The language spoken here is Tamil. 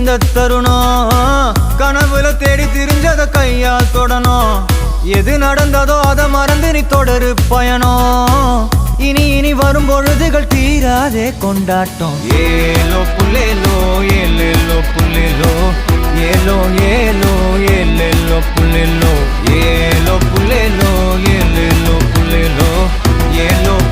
இந்த தருணம் கனவுல தேடி திரிஞ்சத கையால் தொடணும் எது நடந்ததோ அதை மறந்து நீ தொடரு பயணம் இனி இனி வரும் பொழுதுகள் தீராதே கொண்டாட்டம் ஏலோ புல்லேலோ ஏலேலோ புல்லேலோ ஏலோ ஏலோ ஏலேலோ புல்லேலோ ஏலோ புல்லேலோ ஏலேலோ புல்லேலோ ஏலோ